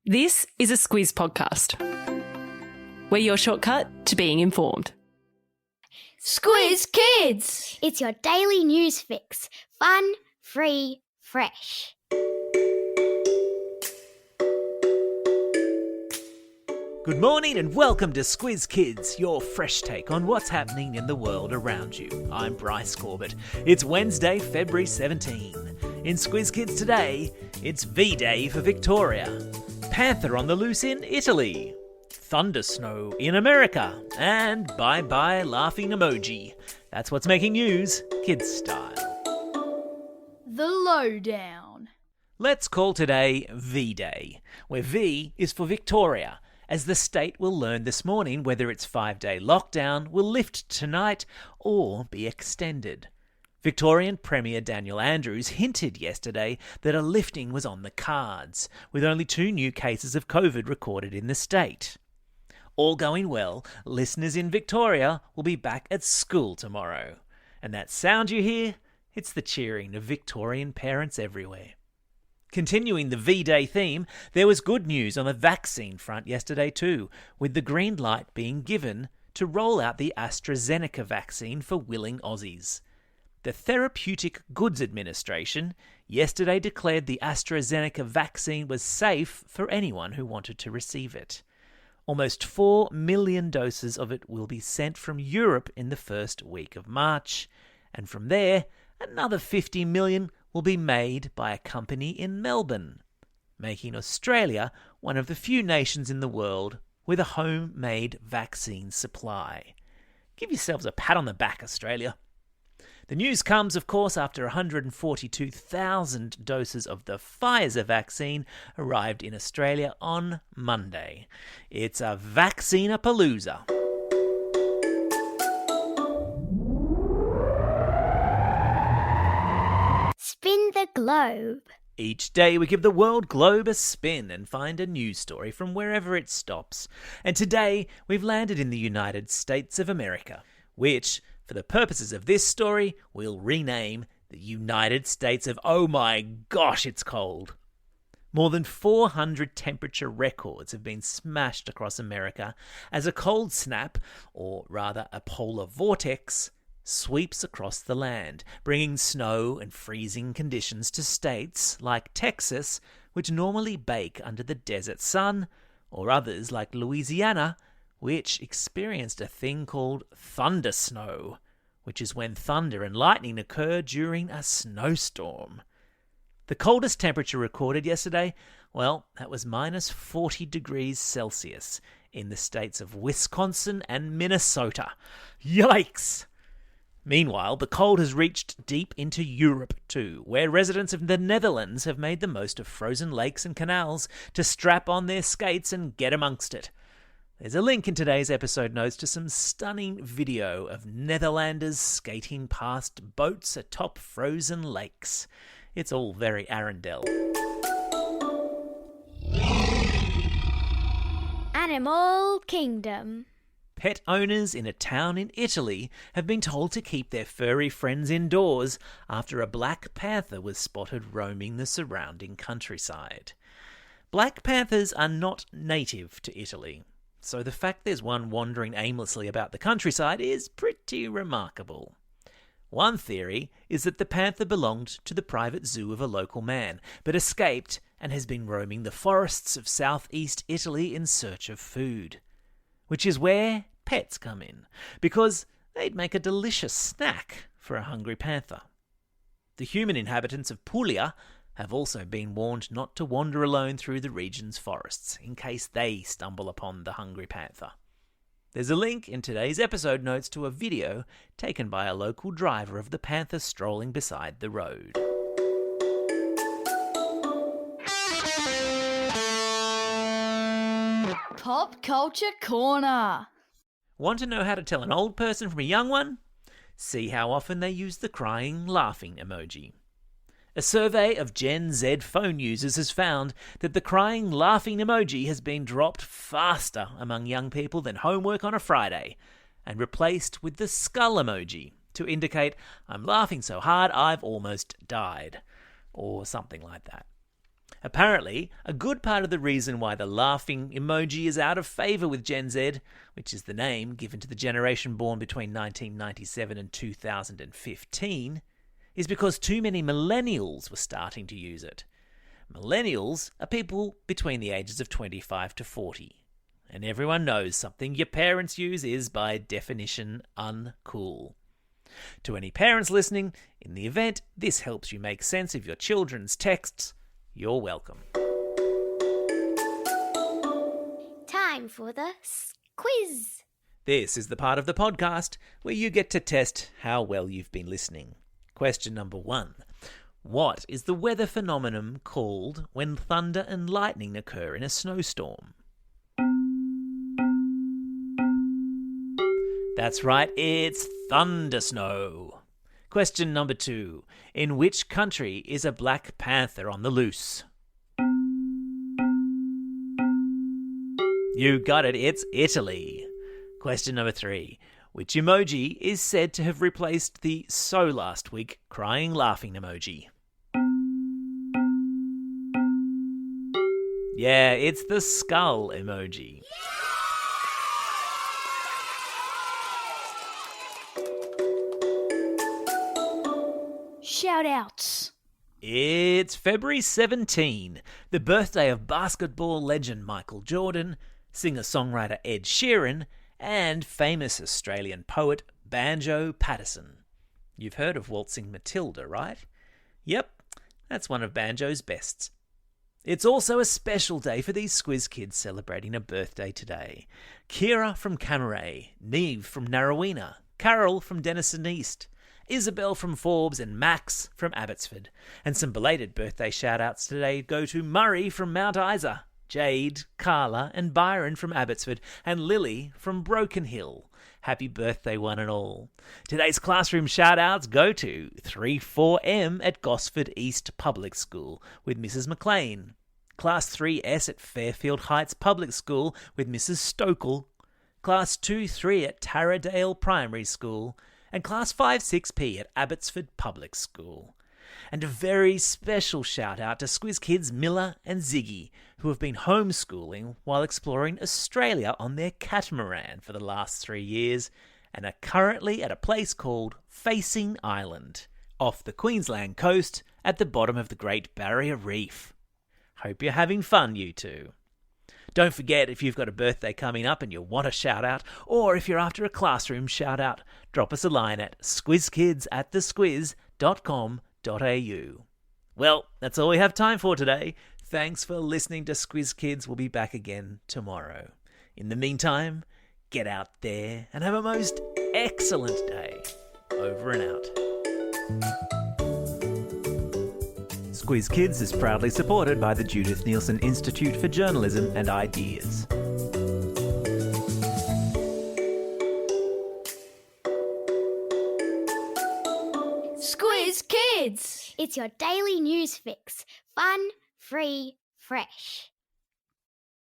This is a Squiz podcast. We're your shortcut to being informed. Squiz Kids! It's your daily news fix. Fun, free, fresh. Good morning and welcome to Squiz Kids, your fresh take on what's happening in the world around you. I'm Bryce Corbett. It's Wednesday, February 17. In Squiz Kids today, it's V-Day for Victoria, Panther on the loose in Italy, Thundersnow in America, and bye-bye laughing emoji. That's what's making news, kids style. The Lowdown. Let's call today V-Day, where V is for Victoria, as the state will learn this morning whether its 5-day lockdown will lift tonight or be extended. Victorian Premier Daniel Andrews hinted yesterday that a lifting was on the cards, with only 2 new cases of COVID recorded in the state. All going well, listeners in Victoria will be back at school tomorrow. And that sound you hear? It's the cheering of Victorian parents everywhere. Continuing the V-Day theme, there was good news on the vaccine front yesterday too, with the green light being given to roll out the AstraZeneca vaccine for willing Aussies. The Therapeutic Goods Administration yesterday declared the AstraZeneca vaccine was safe for anyone who wanted to receive it. Almost 4 million doses of it will be sent from Europe in the first week of March, and from there, another 50 million will be made by a company in Melbourne, making Australia one of the few nations in the world with a homemade vaccine supply. Give yourselves a pat on the back, Australia. The news comes, of course, after 142,000 doses of the Pfizer vaccine arrived in Australia on Monday. It's a vaccine-a-palooza. Spin the globe. Each day we give the world globe a spin and find a news story from wherever it stops. And today we've landed in the United States of America, which, for the purposes of this story, we'll rename the United States of oh my gosh, it's cold. More than 400 temperature records have been smashed across America as a cold snap, or rather a polar vortex, sweeps across the land, bringing snow and freezing conditions to states like Texas, which normally bake under the desert sun, or others like Louisiana, which experienced a thing called Thundersnow, which is when thunder and lightning occur during a snowstorm. The coldest temperature recorded yesterday, well, that was minus 40 degrees Celsius in the states of Wisconsin and Minnesota. Yikes! Meanwhile, the cold has reached deep into Europe too, where residents of the Netherlands have made the most of frozen lakes and canals to strap on their skates and get amongst it. There's a link in today's episode notes to some stunning video of Netherlanders skating past boats atop frozen lakes. It's all very Arendelle. Animal Kingdom. Pet owners in a town in Italy have been told to keep their furry friends indoors after a black panther was spotted roaming the surrounding countryside. Black panthers are not native to Italy, so the fact there's one wandering aimlessly about the countryside is pretty remarkable. One theory is that the panther belonged to the private zoo of a local man, but escaped and has been roaming the forests of southeast Italy in search of food. Which is where pets come in, because they'd make a delicious snack for a hungry panther. The human inhabitants of Puglia have also been warned not to wander alone through the region's forests, in case they stumble upon the hungry panther. There's a link in today's episode notes to a video taken by a local driver of the panther strolling beside the road. Pop Culture Corner. Want to know how to tell an old person from a young one? See how often they use the crying, laughing emoji. A survey of Gen Z phone users has found that the crying, laughing emoji has been dropped faster among young people than homework on a Friday, and replaced with the skull emoji to indicate, I'm laughing so hard I've almost died, or something like that. Apparently, a good part of the reason why the laughing emoji is out of favour with Gen Z, which is the name given to the generation born between 1997 and 2015, is because too many millennials were starting to use it. Millennials are people between the ages of 25 to 40. And everyone knows something your parents use is, by definition, uncool. To any parents listening, in the event this helps you make sense of your children's texts, you're welcome. Time for the quiz. This is the part of the podcast where you get to test how well you've been listening. Question number 1. What is the weather phenomenon called when thunder and lightning occur in a snowstorm? That's right, it's Thundersnow. Question number 2. In which country is a black panther on the loose? You got it, it's Italy. Question number 3. Which emoji is said to have replaced the "so last week" crying laughing emoji? Yeah, it's the skull emoji. Shout-outs. It's February 17, the birthday of basketball legend Michael Jordan, singer-songwriter Ed Sheeran, and famous Australian poet Banjo Paterson. You've heard of Waltzing Matilda, right? Yep, that's one of Banjo's bests. It's also a special day for these Squiz Kids celebrating a birthday today. Kira from Camaray, Neve from Narrowena, Carol from Denison East, Isabel from Forbes, and Max from Abbotsford. And some belated birthday shout-outs today go to Murray from Mount Isa, Jade, Carla and Byron from Abbotsford, and Lily from Broken Hill. Happy birthday one and all. Today's classroom shout-outs go to 3-4M at Gosford East Public School with Mrs. McLean, Class 3S at Fairfield Heights Public School with Mrs. Stokel, Class 2-3 at Taradale Primary School, and Class 5-6P at Abbotsford Public School. And a very special shout out to Squiz Kids Miller and Ziggy, who have been homeschooling while exploring Australia on their catamaran for the last 3 years and are currently at a place called Facing Island, off the Queensland coast at the bottom of the Great Barrier Reef. Hope you're having fun, you two. Don't forget, if you've got a birthday coming up and you want a shout-out, or if you're after a classroom shout-out, drop us a line at squizkids@thesquiz.com.au. Well, that's all we have time for today. Thanks for listening to Squiz Kids. We'll be back again tomorrow. In the meantime, get out there and have a most excellent day. Over and out. Squiz Kids is proudly supported by the Judith Neilson Institute for Journalism and Ideas. Squiz Kids! It's your daily news fix. Fun, free, fresh.